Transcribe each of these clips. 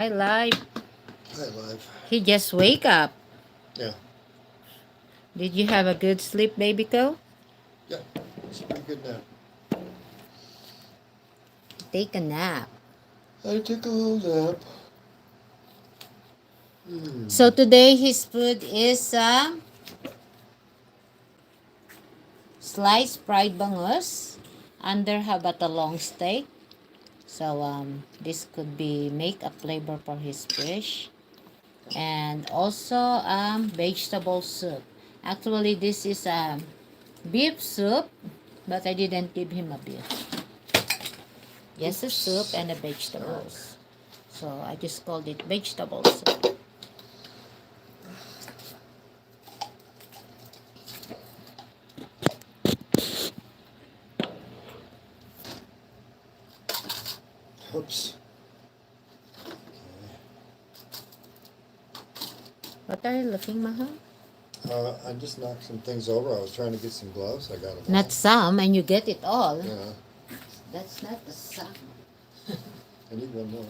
Hi, Live. Hi, Live. He just wake up. Yeah, Did you have a good sleep, baby girl? yeah, it's a pretty good nap. Take a nap. I took a little nap. Hmm. So today his food is sliced fried bangus under habata long steak. So this could be make a flavor for his fish. And also vegetable soup. Actually this is beef soup, but I didn't give him a beef. Just a soup Oops. and a Sorry. vegetables. So I just called it vegetable soup. Oops. What are you looking, Mahal? I just knocked some things over. I was trying to get some gloves. I got them Not all. some, and you get it all. Yeah, That's not the sum. I need one more.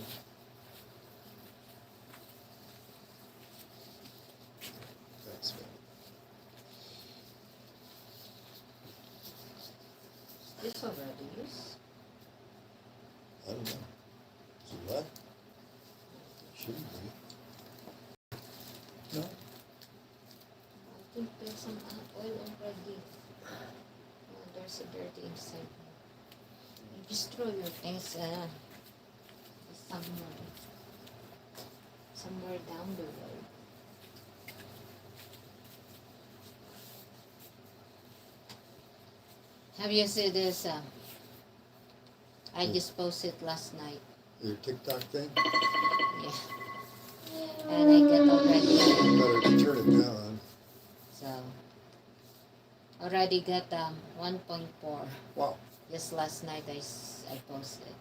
Thanks, man. This already is. I don't know. Is it wet? Shouldn't be. No? I think there's some oil already. Oh, there's a dirty inside. You just throw your things somewhere down the road. Have you seen this? I just posted last night. Your TikTok thing? Yeah. And I get already. Better turn it down. So, already got 1.4. Wow. Just last night I posted.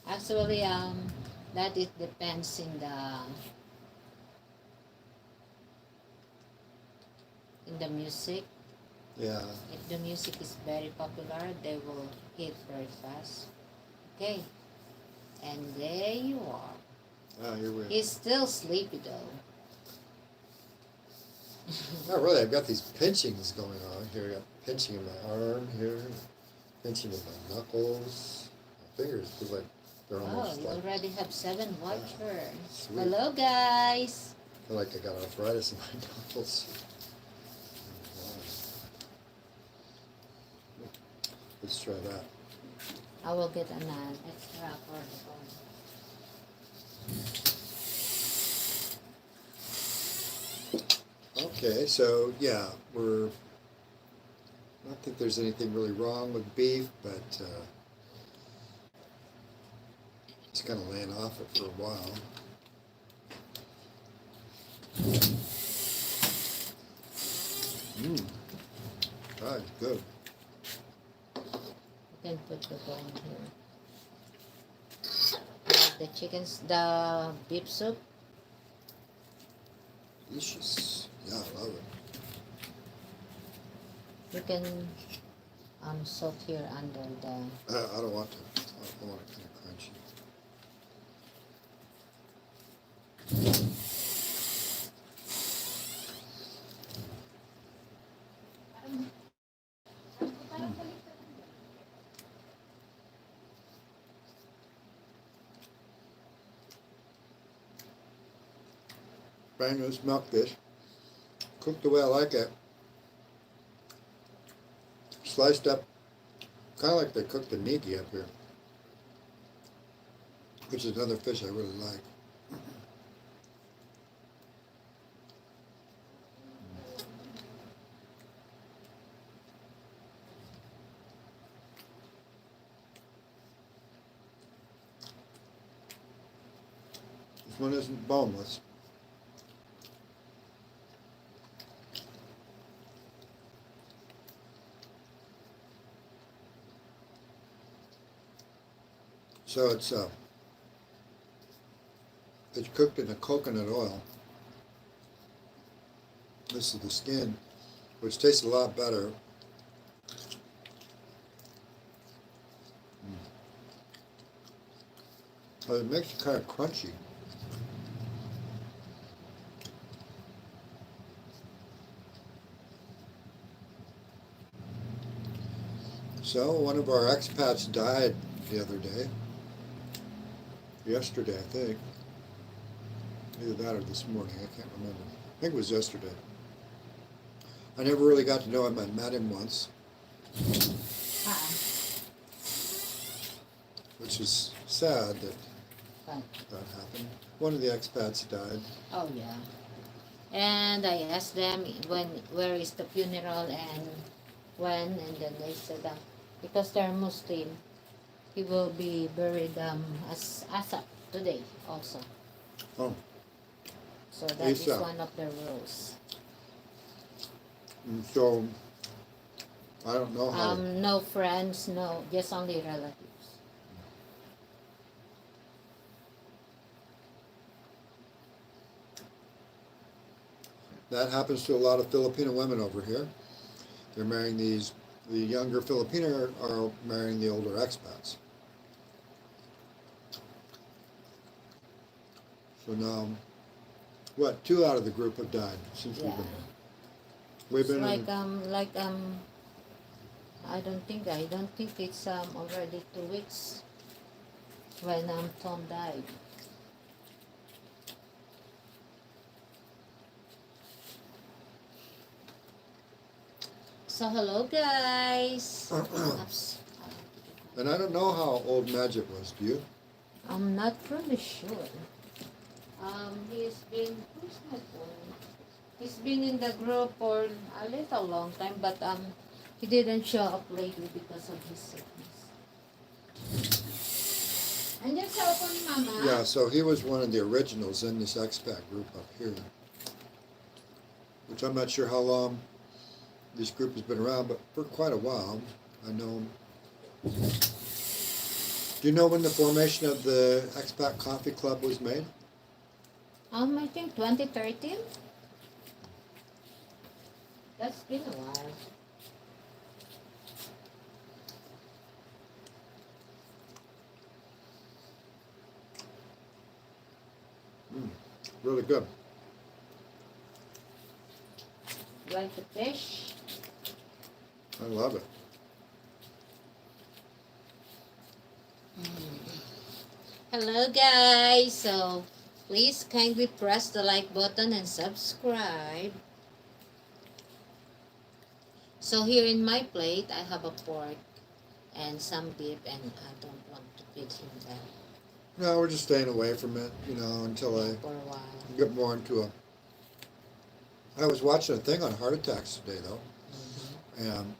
Actually, that it depends in the music. Yeah. If the music is very popular, they will hit very fast. Okay, and there you are. Oh, you're weird. He's still sleepy though. Not really. I've got these pinchings going on here. I got pinching in my arm here, pinching in my knuckles. My fingers feel like they're Oh, almost you like. already have 7 watchers. Sweet. Hello, guys. I feel like I got arthritis in my knuckles. Let's try that. I will get an extra for the Okay, so yeah, I don't think there's anything really wrong with beef, but just kind of laying off it for a while. Mmm, God, good. You can put the bone here. The beef soup. Delicious. Yeah, I love it. You can soak here under the. I don't want to. I want it kind of crunchy. Brand new milk fish, cooked the way I like it. Sliced up, kind of like they cook the niki up here, which is another fish I really like. This one isn't boneless. So it's cooked in a coconut oil. This is the skin, which tastes a lot better. It makes it kind of crunchy. So one of our expats died the other day. Yesterday, I think. Either that or this morning, I can't remember. I think it was yesterday. I never really got to know him. I met him once, which is sad that Fine. that happened. One of the expats died. Oh yeah. And I asked them where is the funeral and when, and then they said that because they're Muslim, he will be buried as of today also. Oh, So that is ASAP. one of the rules. And so I don't know how. No friends, no, just only relatives. That happens to a lot of Filipino women over here. They're marrying the younger Filipino are marrying the older expats. So now, what, 2 out of the group have died since we've Yeah. been here. We've It's been like in, I don't think it's already 2 weeks when Tom died. So hello guys. Oops. and I don't know how old Magic was, do you? I'm not really sure. Who's my phone? He's been in the group for a little long time, but he didn't show up lately because of his sickness. And your cell phone, Mama? Yeah, so he was one of the originals in this expat group up here, which I'm not sure how long this group has been around, but for quite a while. I know. Do you know when the formation of the Expat Coffee Club was made? I think 2013. That's been a while. Really good. Like the fish. I love it. Hello guys. So please kindly press the like button and subscribe. So here in my plate, I have a pork and some beef, and I don't want to feed him that No, we're just staying away from it, until I for a while. get more into a. I was watching a thing on heart attacks today, though, and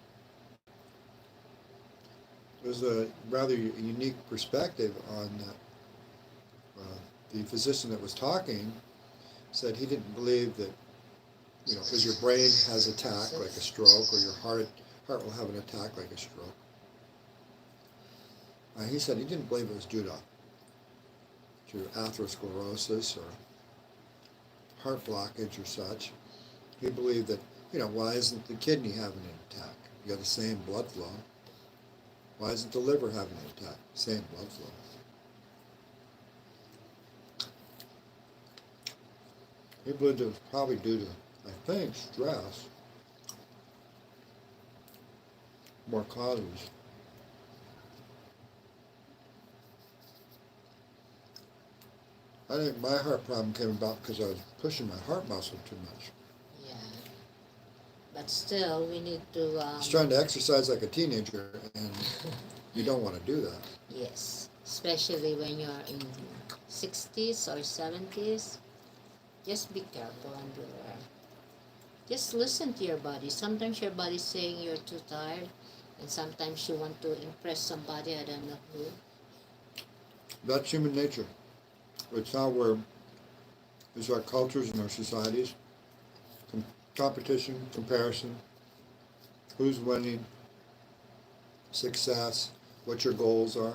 it was a rather unique perspective on the physician that was talking. Said he didn't believe that, because your brain has attack like a stroke, or your heart will have an attack like a stroke. He said he didn't believe it was due to atherosclerosis or heart blockage or such. He believed that, why isn't the kidney having an attack? You got the same blood flow. Why isn't the liver having an attack? Same blood flow. He believed it was probably due to, I think, stress. More causes. I think my heart problem came about because I was pushing my heart muscle too much. Yeah, but still, we need to. I was trying to exercise like a teenager, and you don't want to do that. Yes, especially when you're in 60s or 70s. Just be careful and beware. Just listen to your body. Sometimes your body's saying you're too tired, and sometimes you want to impress somebody, I don't know who. That's human nature. It's it's our cultures and our societies. Competition, comparison, who's winning, success, what your goals are.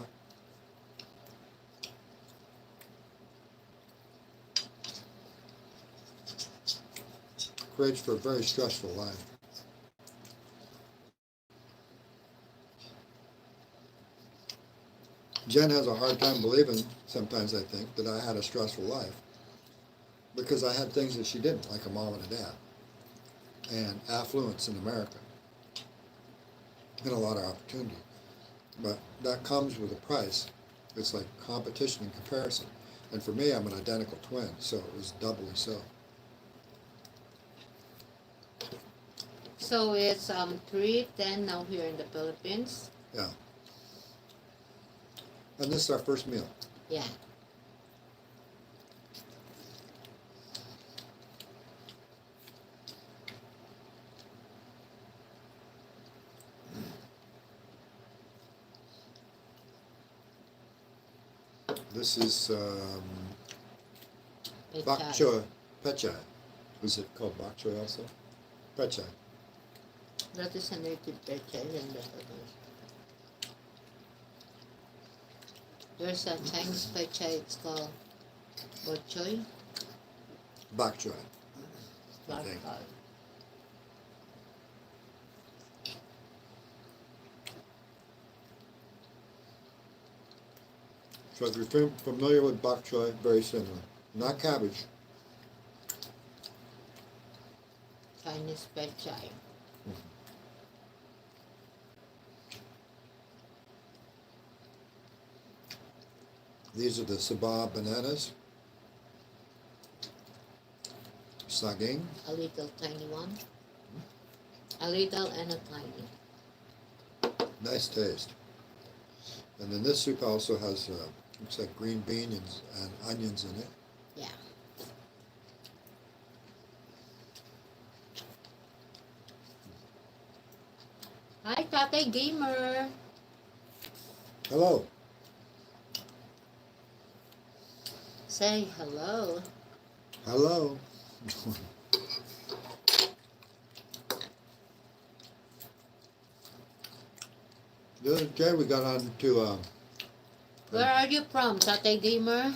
Creates for a very stressful life. Jen has a hard time believing, sometimes I think, that I had a stressful life because I had things that she didn't, like a mom and a dad, and affluence in America, and a lot of opportunity. But that comes with a price. It's like competition and comparison. And for me, I'm an identical twin, so it was doubly so. So it's 3:10 now here in the Philippines. Yeah. And this is our first meal. Yeah. This is bok Pechay. choy pechay. Was it called bok choy also? Pechay. That is a native pechay in the Philippines. There's a Chinese pechay, it's called bok choy. Bok choy. Bok Okay. choy. So if you're familiar with bok choy, very similar. Not cabbage. Chinese pechay. These are the Sabah bananas. Saging. A little tiny one. A little and a tiny. Nice taste. And then this soup also has, looks like green beans and onions in it. Yeah. Hi, Tatay Gamer. Hello. Say hello. Hello. The other day we got on to, Where are you from, Tatay Gamer?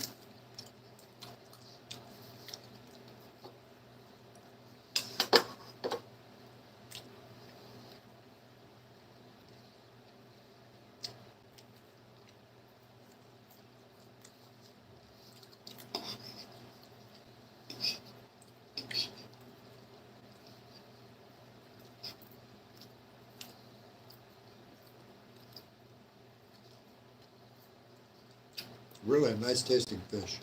really a nice tasting fish.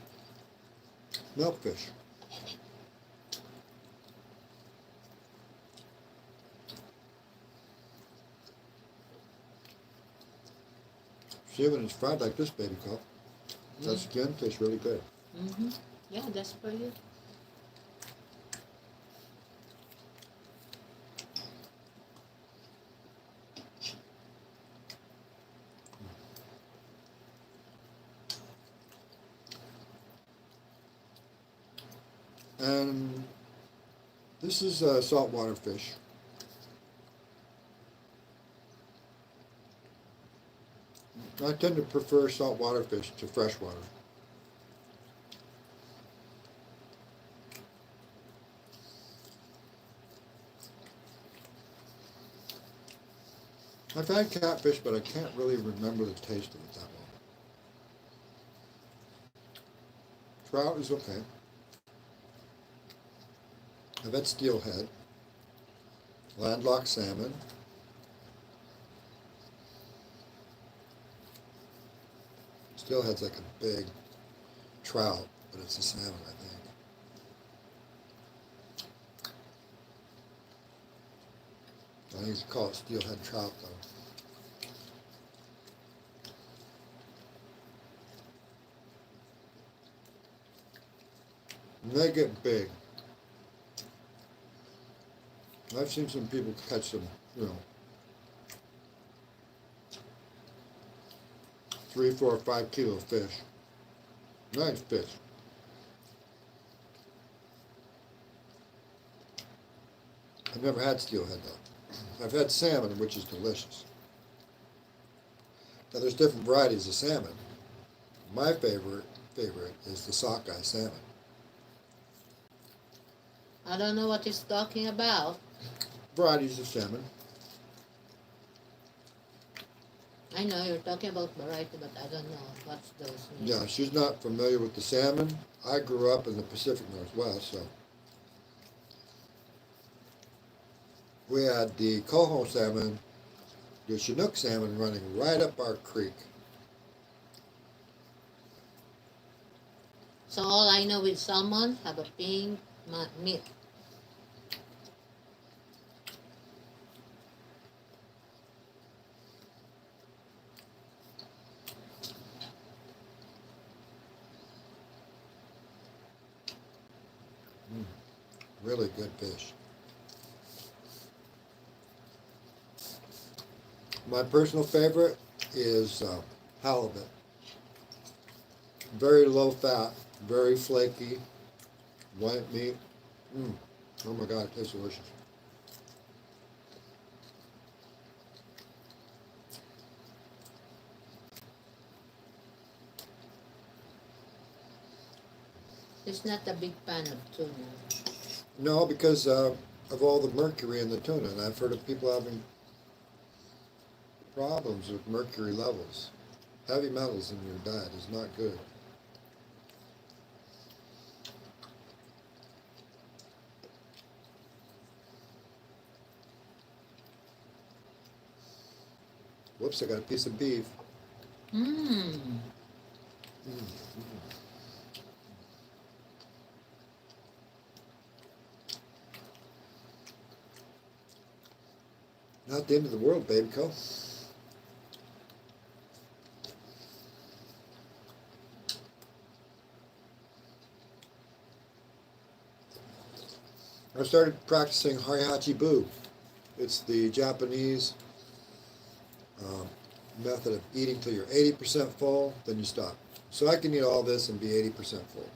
Milkfish. See, when it's fried like this, baby cup, that skin tastes really good. Mm-hmm. Yeah, that's for you. And this is saltwater fish. I tend to prefer saltwater fish to freshwater. I've had catfish, but I can't really remember the taste of it that well. Trout is okay. I've had steelhead, landlocked salmon. Steelhead's like a big trout, but it's a salmon, I think. I think it's called steelhead trout, though. And they get big. I've seen some people catch them, 3, 4, 5 kilo fish. Nice fish. I've never had steelhead though. I've had salmon, which is delicious. Now there's different varieties of salmon. My favorite is the sockeye salmon. I don't know what he's talking about. Varieties of salmon. I know you're talking about variety, but I don't know what's those names. Yeah, she's not familiar with the salmon. I grew up in the Pacific Northwest, so we had the coho salmon, the Chinook salmon running right up our creek. So all I know with salmon have a pink meat. Mm, really good fish. My personal favorite is halibut. Very low fat, very flaky, white meat. Mm. Oh my God, it tastes delicious. He's not a big fan of tuna. No, because of all the mercury in the tuna, and I've heard of people having problems with mercury levels. Heavy metals in your diet is not good. Whoops, I got a piece of beef. Mmm. Mm. Not the end of the world, baby co. I started practicing Haihachi Bu. It's the Japanese um, method of eating till you're 80% full, then you stop. So I can eat all this and be 80% full.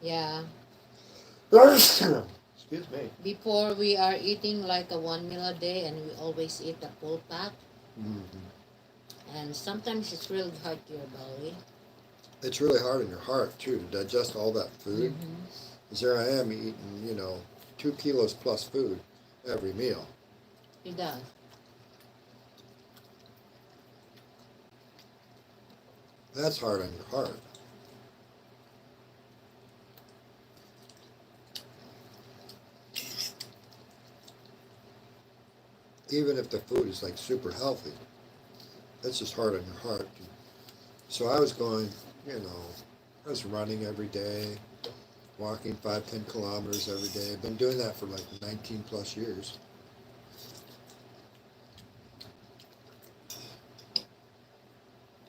Yeah. Excuse me. Before we are eating like a one meal a day, and we always eat a full pack. Mm-hmm. And sometimes it's really hard to your belly. It's really hard on your heart too to digest all that food. Mm-hmm. Because here I am eating, 2 kilos plus food every meal. It does. That's hard on your heart. Even if the food is like super healthy, that's just hard on your heart. So I was going, I was running every day, walking 5, 10 kilometers every day. I've been doing that for like 19 plus years.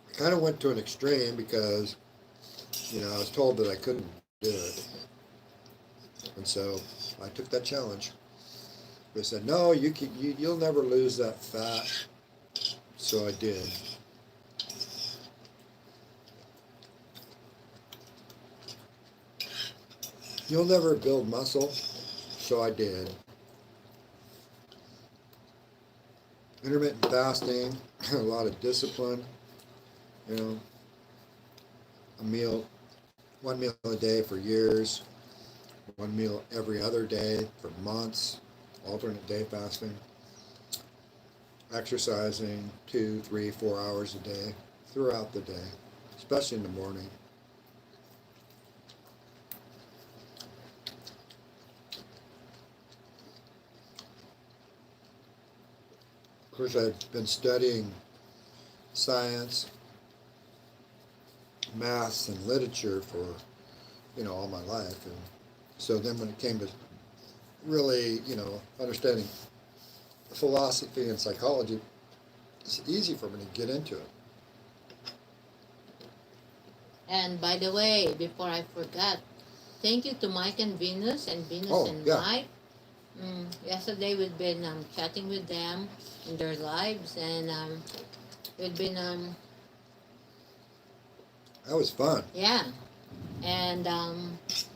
I kind of went to an extreme because, I was told that I couldn't do it. And so I took that challenge. They said, no, you'll never lose that fat. So I did. You'll never build muscle. So I did. Intermittent fasting, a lot of discipline, you know, a meal, one meal a day for years, one meal every other day for months, alternate day fasting, exercising 2, 3, 4 hours a day throughout the day, especially in the morning. Of course, I've been studying science, maths, and literature for, all my life. And so then when it came to really, understanding philosophy and psychology, it's easy for me to get into it. And by the way, before I forgot, thank you to Mike and Venus Oh, and yeah, Mike. Yesterday we've been chatting with them in their lives, and we've been that was fun. yeah, and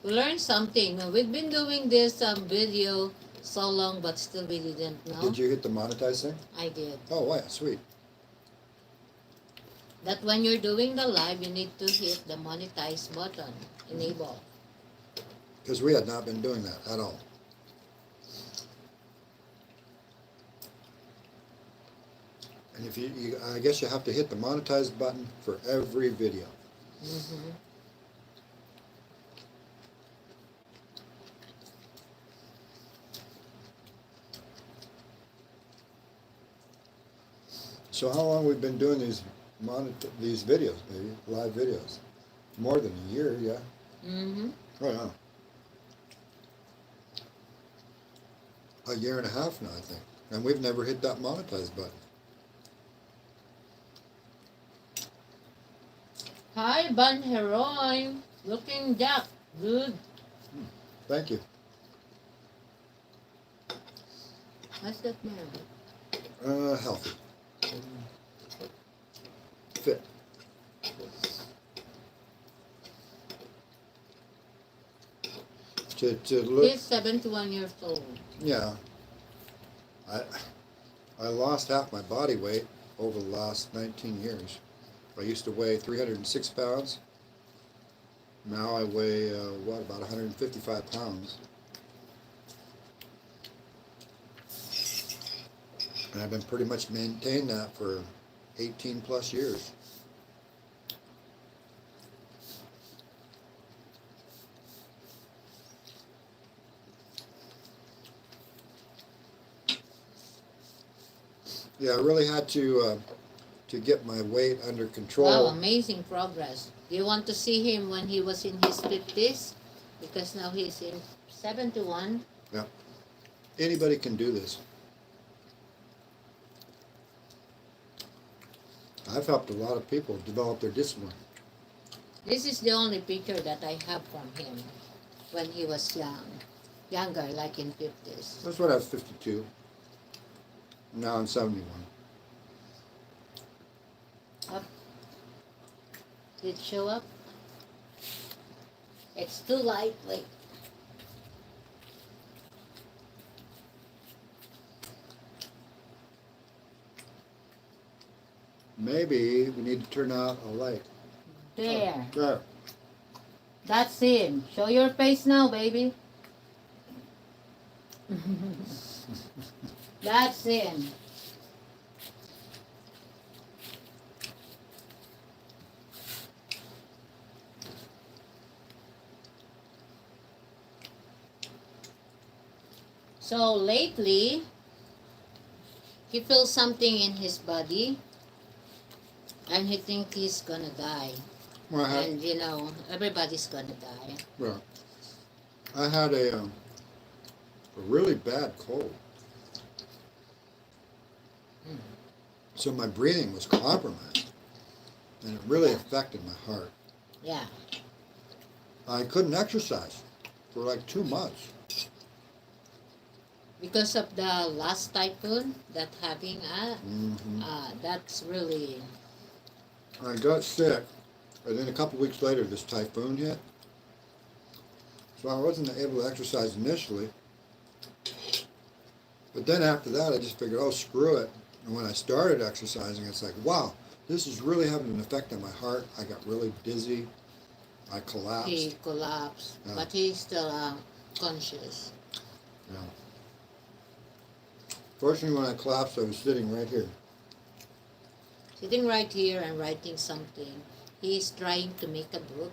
we learned something. We've been doing this video so long, but still we didn't know. Did you hit the monetize thing? I did. Oh, wow, sweet. That when you're doing the live, you need to hit the monetize button, enable. because we had not been doing that at all. And if I guess you have to hit the monetize button for every video. Mm-hmm. So how long we've been doing these videos, baby, live videos? More than a year, yeah. Mm-hmm. Oh yeah. A year and a half now, I think. And we've never hit that monetize button. Hi, Ban Heroy. Looking Jack. Good. Thank you. How's that man? Healthy. Fit. To look, He's 71 years old. yeah. I I lost half my body weight over the last 19 years. I used to weigh 306 pounds. Now I weigh, about 155 pounds. And I've been pretty much maintained that for 18 plus years. Yeah, I really had to get my weight under Wow, control. amazing progress. Do you want to see him when he was in his 50s? Because now he's in 71. Yeah, anybody can do this. I've helped a lot of people develop their discipline. This is the only picture that I have from him when he was younger, like in 50s. That's when I was 52. Now I'm 71. Up. Did it show up? It's too light. Wait. Maybe we need to turn out a light. There. There. That's him. Show your face now, baby. That's him. So lately, he feels something in his body, and he thinks he's gonna die. Well, And everybody's gonna die. well, I had a really bad cold. Mm. So my breathing was compromised, and it really affected my heart. Yeah. I couldn't exercise for like 2 months. Because of the last typhoon that having Hmm that's really I got sick, and then a couple weeks later, this typhoon hit. So I wasn't able to exercise initially. But then after that, I just figured, oh, screw it. And when I started exercising, it's like, wow, this is really having an effect on my heart. I got really dizzy. I collapsed. he collapsed, Yeah. but he's still conscious. Yeah. Fortunately, when I collapsed, I was sitting right here. Sitting right here and writing something. He's trying to make a book.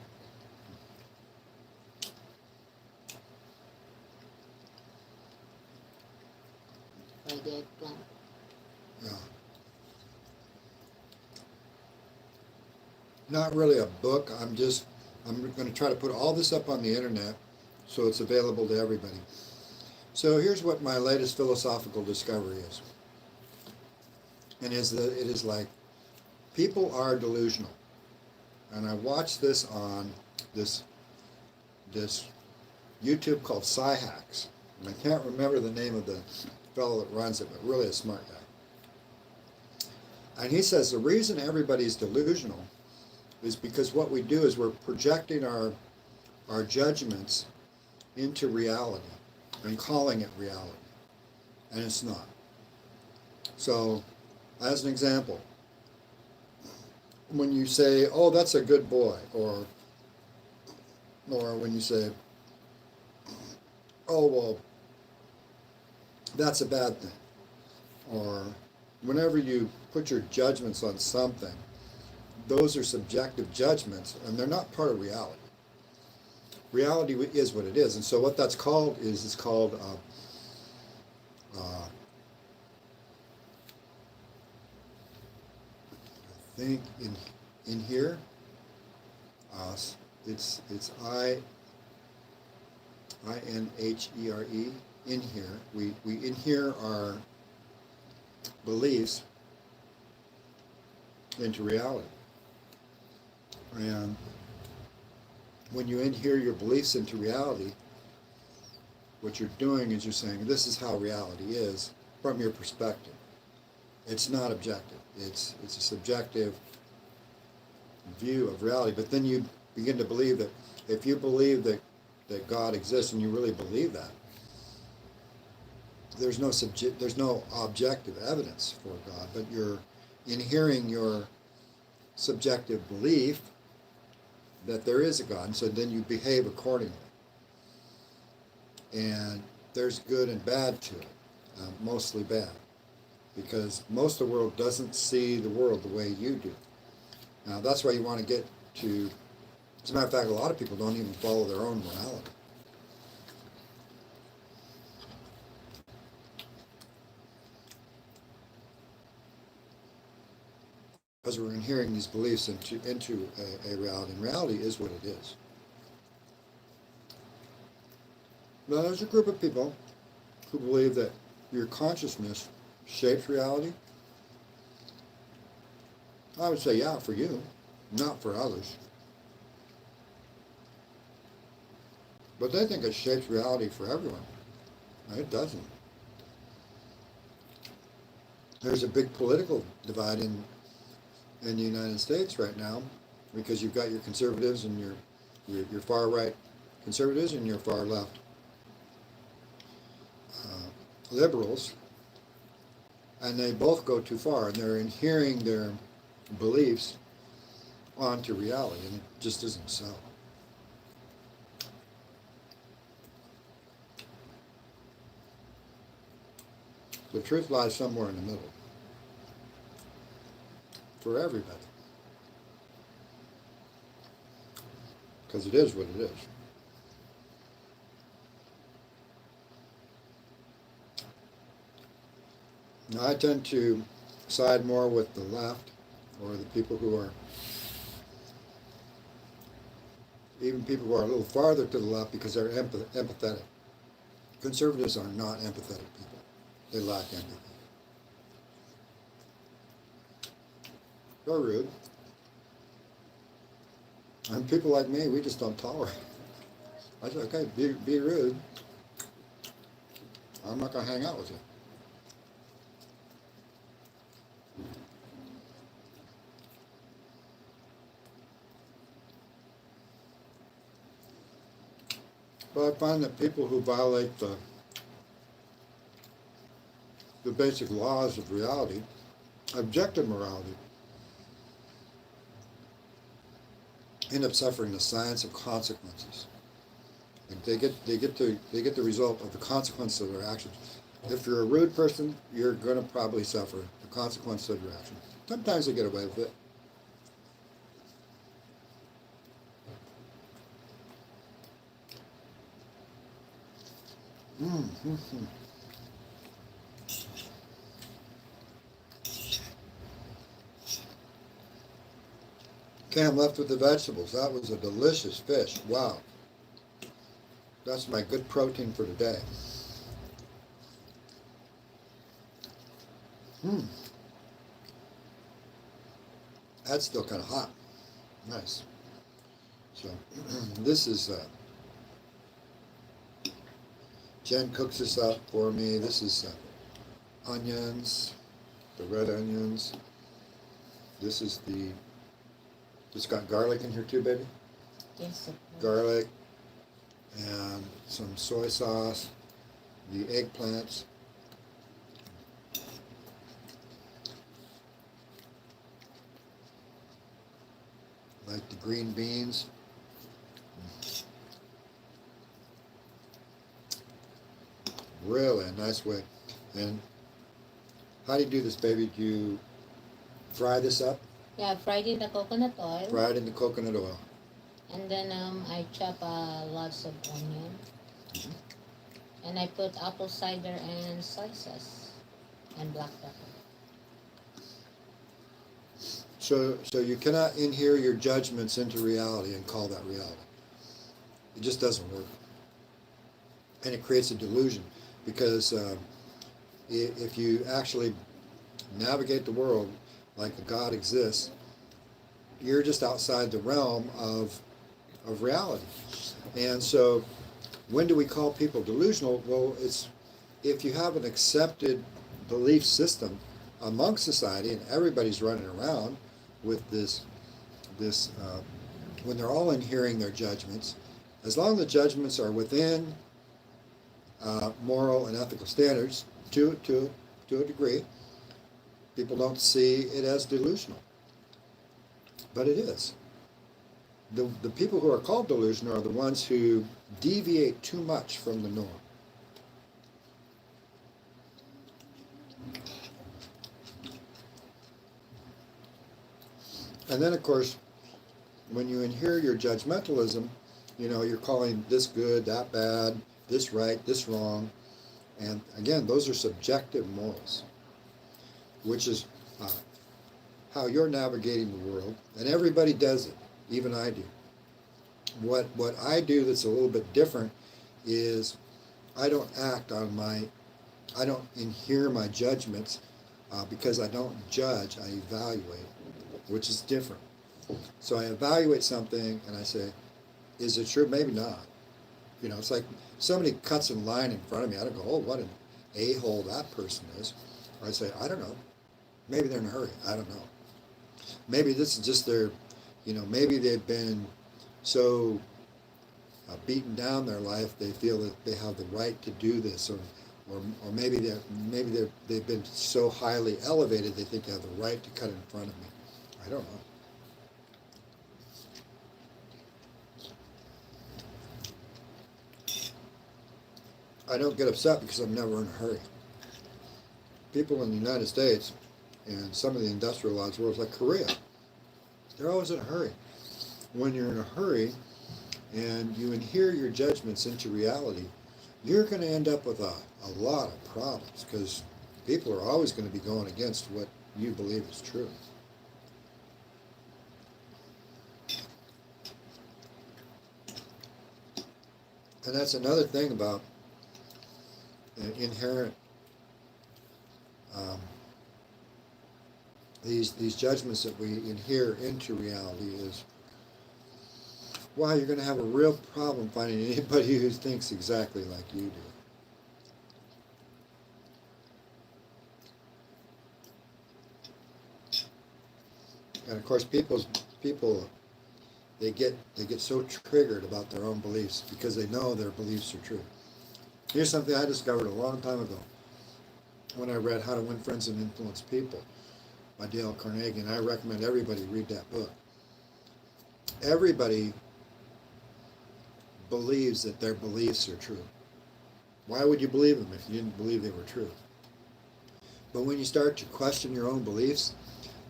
By the eggplant. Yeah. Not really a book. I'm going to try to put all this up on the internet so it's available to everybody. So here's what my latest philosophical discovery is. And is that it is like people are delusional. And I watched this on this YouTube called Hacks. And I can't remember the name of the fellow that runs it, but really a smart guy. And he says the reason everybody's delusional is because what we do is we're projecting our judgments into reality and calling it reality. And it's not. So, as an example, when you say, oh, that's a good boy, or when you say, oh, well, that's a bad thing. Or whenever you put your judgments on something, those are subjective judgments and they're not part of reality. Reality is what it is. And so what that's called is called, I think in here, uh, it's INHERE. In here, we inhere our beliefs into reality. And when you inhere your beliefs into reality, what you're doing is you're saying, this is how reality is from your perspective. It's not objective. It's a subjective view of reality. But then you begin to believe that if you believe that God exists and you really believe that, there's no objective evidence for God, but you're inhering your subjective belief that there is a God, and so then you behave accordingly. And there's good and bad to it, mostly bad, because most of the world doesn't see the world the way you do. Now that's why you want to get to, as a matter of fact, a lot of people don't even follow their own morality. Because we're inhering these beliefs into a reality, and reality is what it is. Now there's a group of people who believe that your consciousness shapes reality. I would say, yeah, for you, not for others. But they think it shapes reality for everyone. It doesn't. There's a big political divide in the United States right now, because you've got your conservatives and your far right conservatives and your far left liberals, and they both go too far, and they're inhering their beliefs onto reality, and it just isn't so. The truth lies somewhere in the middle for everybody, because it is what it is. Now, I tend to side more with the left, or the people who are, even people who are a little farther to the left, because they're empathetic. Conservatives are not empathetic people. They lack empathy. They're rude. And people like me, we just don't tolerate it. I say, okay, be rude. I'm not going to hang out with you. But I find that people who violate the basic laws of reality, objective morality, end up suffering the science of consequences. Like they get the result of the consequences of their actions. If you're a rude person, you're going to probably suffer the consequences of your actions. Sometimes they get away with it. Mm-hmm. Okay, I'm left with the vegetables. That was a delicious fish. Wow. That's my good protein for today. Hmm. That's still kind of hot. Nice. So this is Jen cooks this up for me. This is onions, the red onions. This is it's got garlic in here too, baby. Yes, of course. Garlic and some soy sauce, the eggplants. Like the green beans. Really, a nice way. And how do you do this, baby? Do you fry this up? Yeah, fried in the coconut oil. Fry it in the coconut oil. And then I chop lots of onion. And I put apple cider and soy sauce and black pepper. So you cannot inhere your judgments into reality and call that reality. It just doesn't work. And it creates a delusion because if you actually navigate the world like a God exists, you're just outside the realm of reality. And so when do we call people delusional? Well, it's if you have an accepted belief system among society and everybody's running around with this when they're all inhering their judgments, as long as the judgments are within moral and ethical standards to a degree, people don't see it as delusional. But it is. The people who are called delusional are the ones who deviate too much from the norm. And then, of course, when you inhere your judgmentalism, you're calling this good, that bad, this right, this wrong. And again, those are subjective morals, which is how you're navigating the world. And everybody does it, even I do. What I do that's a little bit different is I don't inhere my judgments because I don't judge, I evaluate, which is different. So I evaluate something and I say, is it true? Maybe not. It's like somebody cuts in line in front of me. I don't go, oh, what an a-hole that person is. Or I say, I don't know. Maybe they're in a hurry. I don't know. Maybe this is just their, maybe they've been so beaten down their life they feel that they have the right to do this, or maybe they've been so highly elevated they think they have the right to cut in front of me. I don't know. I don't get upset because I'm never in a hurry. People in the United States and some of the industrialized worlds like Korea, they're always in a hurry. When you're in a hurry and you inhere your judgments into reality, you're going to end up with a lot of problems because people are always going to be going against what you believe is true. And that's another thing about inherent these judgments that we inhere into reality is, wow, you're going to have a real problem finding anybody who thinks exactly like you do. And of course, people they get so triggered about their own beliefs because they know their beliefs are true. Here's something I discovered a long time ago when I read How to Win Friends and Influence People by Dale Carnegie, and I recommend everybody read that book. Everybody believes that their beliefs are true. Why would you believe them if you didn't believe they were true? But when you start to question your own beliefs,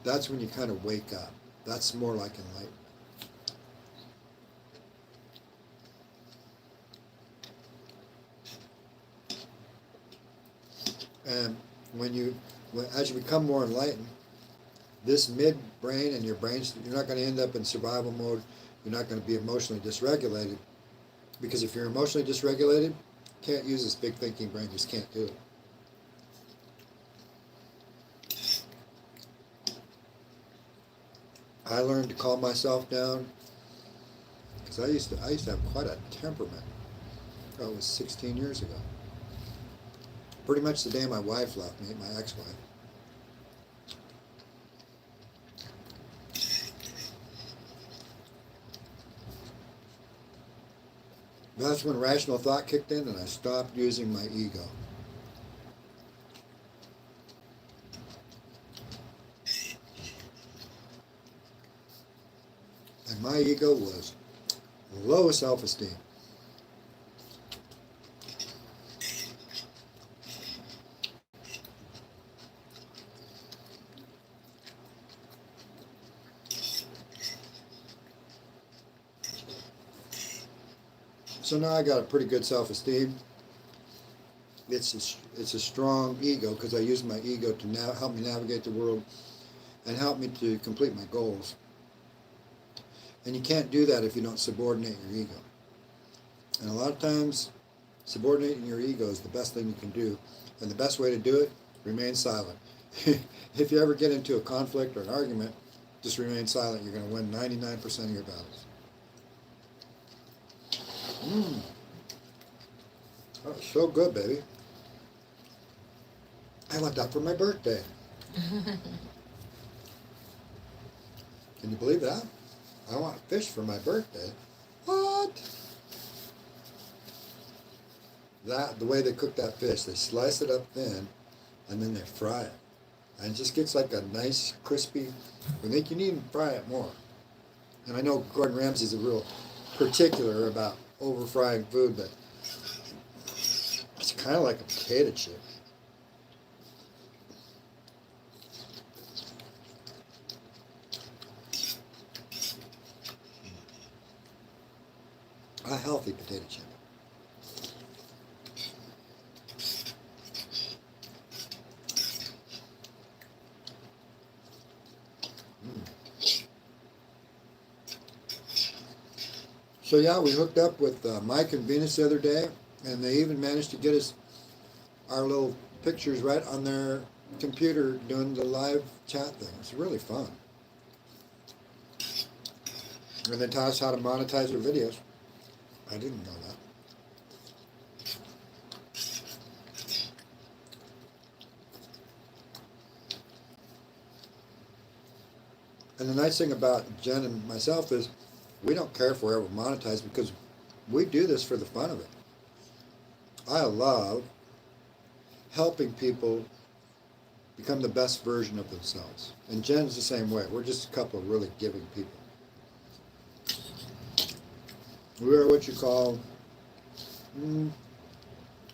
that's when you kind of wake up. That's more like enlightenment. And as you become more enlightened, this midbrain and your brains, you're not going to end up in survival mode. You're not going to be emotionally dysregulated. Because if you're emotionally dysregulated, you can't use this big thinking brain, just can't do it. I learned to calm myself down because I used to have quite a temperament. That was 16 years ago. Pretty much the day my wife left me, my ex-wife. That's when rational thought kicked in and I stopped using my ego. And my ego was low self-esteem. So now I got a pretty good self-esteem. It's a strong ego because I use my ego to help me navigate the world and help me to complete my goals. And you can't do that if you don't subordinate your ego. And a lot of times, subordinating your ego is the best thing you can do. And the best way to do it, remain silent. If you ever get into a conflict or an argument, just remain silent. You're going to win 99% of your battles. Mmm. That was so good, baby. I want that for my birthday. Can you believe that? I want fish for my birthday. What? The way they cook that fish, they slice it up thin and then they fry it. And it just gets like a nice crispy, I think you need to fry it more. And I know Gordon Ramsay's a real particular about over frying food, but it's kind of like a potato chip. A healthy potato chip. So yeah, we hooked up with Mike and Venus the other day, and they even managed to get us our little pictures right on their computer doing the live chat thing. It's really fun. And they taught us how to monetize their videos. I didn't know that. And the nice thing about Jen and myself is we don't care if we're ever monetized because we do this for the fun of it. I love helping people become the best version of themselves. And Jen's the same way. We're just a couple of really giving people. We are what you call,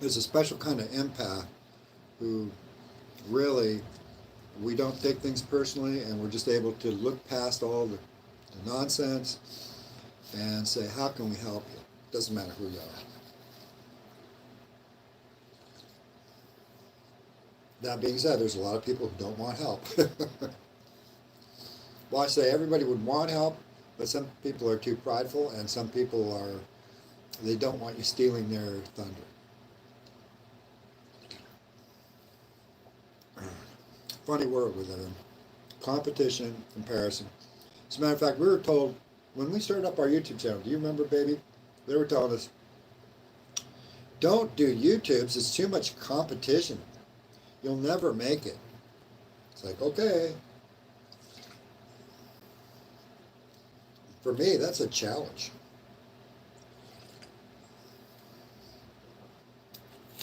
there's a special kind of empath who really, we don't take things personally and we're just able to look past all the nonsense and say, how can we help you? Doesn't matter who you are. That being said, there's a lot of people who don't want help. Well, I say everybody would want help, but some people are too prideful and some people are, they don't want you stealing their thunder. Funny world we live in. Competition, comparison. As a matter of fact, we were told, when we started up our YouTube channel, do you remember, baby? They were telling us, don't do YouTubes, it's too much competition. You'll never make it. It's like, okay. For me, that's a challenge.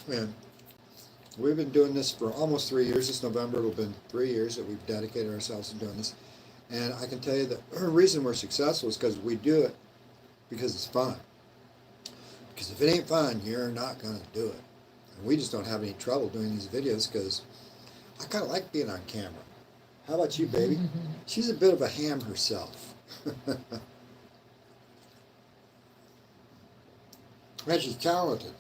And we've been doing this for almost 3 years. This November, it'll have been 3 years that we've dedicated ourselves to doing this. And I can tell you that the reason we're successful is because we do it because it's fun. Because if it ain't fun, you're not going to do it. And we just don't have any trouble doing these videos because I kind of like being on camera. How about you, baby? She's a bit of a ham herself. And she's talented.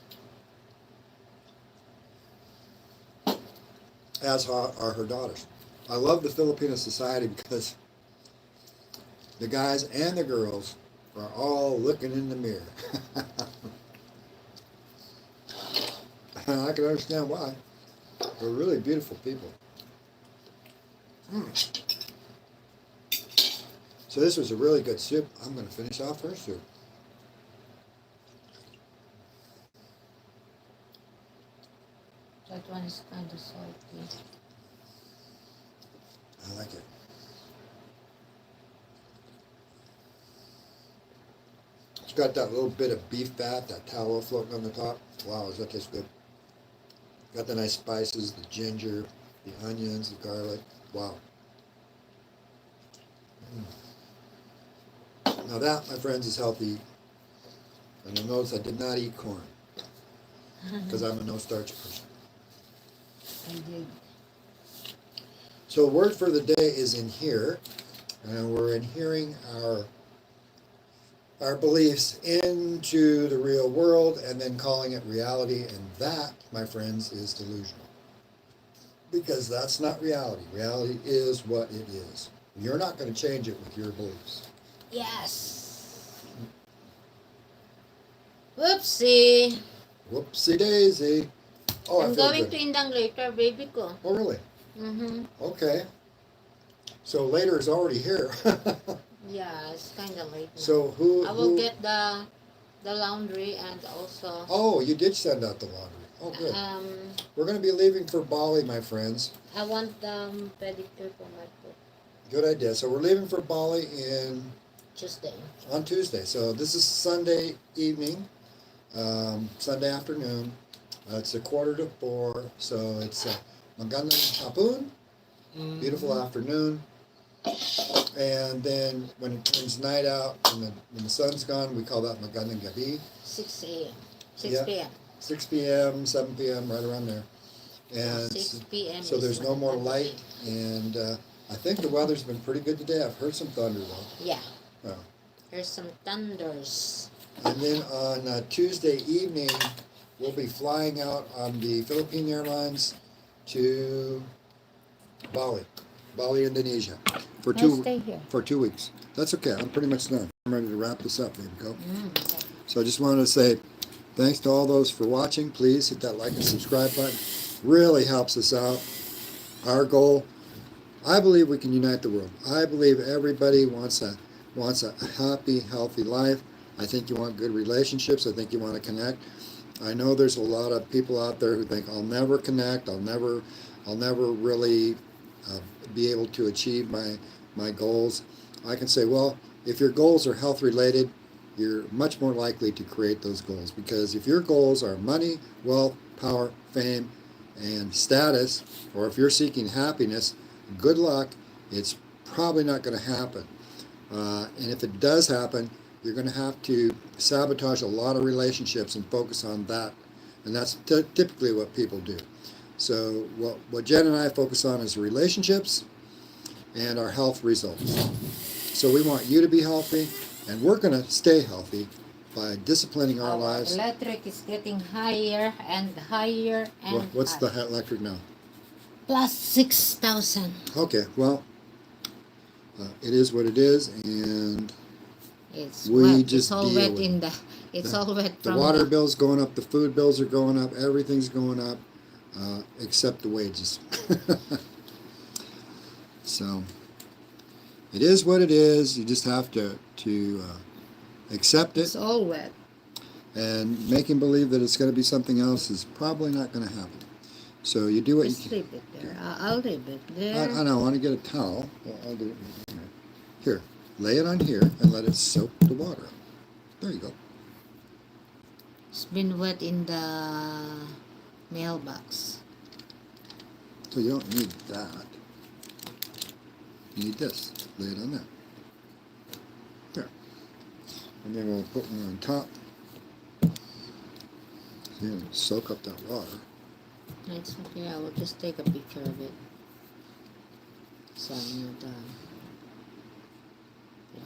As are her daughters. I love the Filipino society because the guys and the girls are all looking in the mirror. And I can understand why. They're really beautiful people. So this was a really good soup. I'm going to finish off her soup. That one is kind of salty. I like it. It's got that little bit of beef fat, that tallow floating on the top. Wow, does that taste good? Got the nice spices, the ginger, the onions, the garlic. Wow. Now that, my friends, is healthy. And you'll notice I did not eat corn because I'm a no-starch person. I did. So the word for the day is in here, and we're in hearing our our beliefs into the real world and then calling it reality. And that, my friends, is delusional. Because that's not reality. Reality is what it is. You're not going to change it with your beliefs. Yes. Whoopsie. Whoopsie daisy. Oh, I I'm feel going good. to Indang later, baby ko. Oh, really? Mm-hmm. Okay. So later is already here. Yeah, it's kind of late now. So I will get the laundry and also Oh, you did send out the laundry. Oh, good. um We're going to be leaving for Bali, my friends. I want pedicure for my foot Good idea. So we're leaving for Bali Tuesday. on Tuesday. So this is Sunday evening, Sunday afternoon. It's a 3:45. So it's magandang hapon, beautiful afternoon. And then when it turns night out and when the sun's gone, we call that magandang gabi. 6 a.m. 6 Yeah. p.m. 6 p.m., 7 p.m., right around there. And 6 p.m. so is there's no more magandang light. gabi. And I think the weather's been pretty good today. I've heard some thunder though. Yeah. Oh. There's some thunders. And then on Tuesday evening, we'll be flying out on the Philippine Airlines to Bali, Indonesia, for I'll stay here. 2 weeks. That's okay. I'm pretty much done. I'm ready to wrap this up, baby. Go. Okay. So I just wanted to say thanks to all those for watching. Please hit that like and subscribe button. Really helps us out. Our goal, I believe we can unite the world. I believe everybody wants a happy, healthy life. I think you want good relationships. I think you want to connect. I know there's a lot of people out there who think I'll never connect. I'll never really be able to achieve my goals. I can say, well, if your goals are health related, you're much more likely to create those goals, because if your goals are money, wealth, power, fame, and status, or if you're seeking happiness, good luck. It's probably not going to happen. And if it does happen, you're going to have to sabotage a lot of relationships and focus on that. And that's typically what people do. So what Jen and I focus on is relationships and our health results. So we want you to be healthy, and we're going to stay healthy by disciplining our lives. Electric is getting higher and higher and What's the higher. electric now? Plus 6,000. Okay, well, it is what it is, and It's we wet. just It's all deal wet with in the. It's all wet the from water bill's going up, the food bills are going up, everything's going up, except the wages. So it is what it is. You just have to accept it, It's all wet. and making believe that it's going to be something else is probably not going to happen. So you do what Just you can. leave it there. I'll leave it there. I know. I want to get a towel. I'll do it here. Here, lay it on here and let it soak the water up. There you go. It's been wet in the mailbox. So you don't need that. You need this. Lay it on there. There. And then we'll put one on top. Yeah, soak up that water. It's okay. I will just take a picture of it. So not the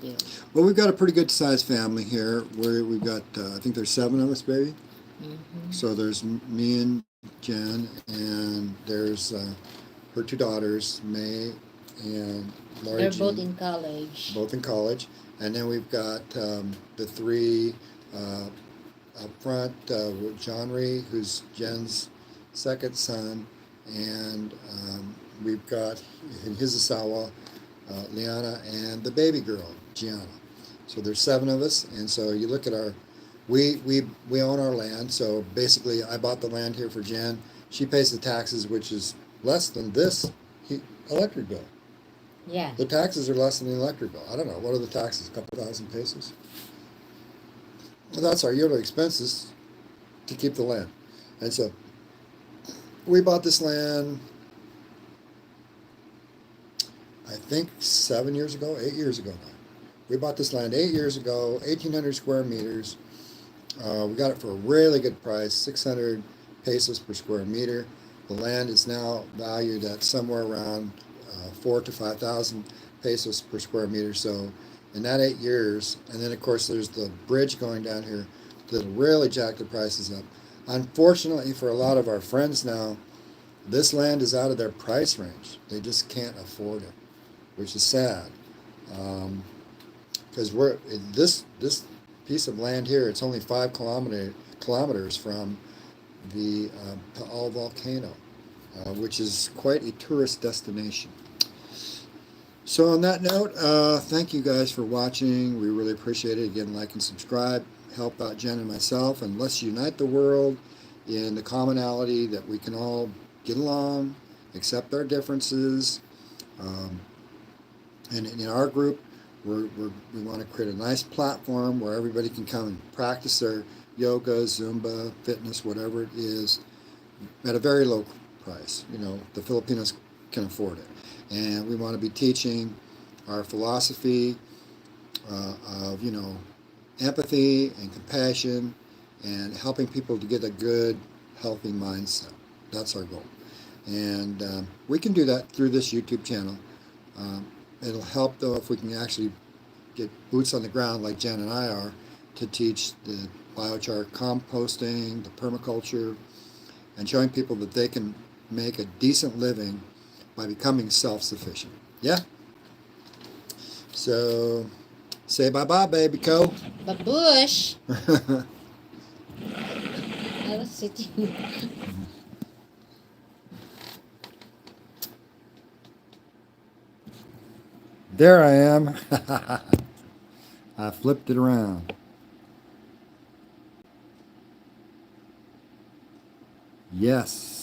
bill. Well, we've got a pretty good sized family here. Where we've got, I think there's 7 of us, baby. Mm-hmm. So there's me and Jen, and there's her 2 daughters, May and Laurie They're Jean, both in college. both in college. And then we've got the 3 up front, John Ree, who's Jen's second son, and we've got in Hizasawa, Liana, and the baby girl, Gianna. So there's 7 of us, and so you look at our, we own our land. So basically, I bought the land here for Jen. She pays the taxes, which is less than this electric bill. Yeah. The taxes are less than the electric bill. I don't know, what are the taxes? A couple thousand pesos? Well, that's our yearly expenses to keep the land. And so we bought this land, I think 7 years ago, 8 years ago now. We bought this land 8 years ago, 1,800 square meters. We got it for a really good price, 600 pesos per square meter. The land is now valued at somewhere around 4,000 to 5,000 pesos per square meter. So in that 8 years. And then, of course, there's the bridge going down here that'll really jack the prices up. Unfortunately, for a lot of our friends now, this land is out of their price range. They just can't afford it, which is sad. Because we're this piece of land here. It's only 5 kilometers from the Taal volcano, which is quite a tourist destination. So on that note, thank you guys for watching. We really appreciate it. Again, like and subscribe. Help out Jen and myself, and let's unite the world in the commonality that we can all get along, accept our differences. And in our group, we want to create a nice platform where everybody can come and practice their yoga, Zumba, fitness, whatever it is, at a very low price. The Filipinos can afford it. And we want to be teaching our philosophy of, empathy and compassion and helping people to get a good, healthy mindset. That's our goal. And we can do that through this YouTube channel. It'll help, though, if we can actually get boots on the ground like Jen and I are to teach the biochar composting, the permaculture, and showing people that they can make a decent living by becoming self-sufficient. Yeah? So, say bye-bye, baby co. Babush! I was sitting. There I am. I flipped it around. Yes.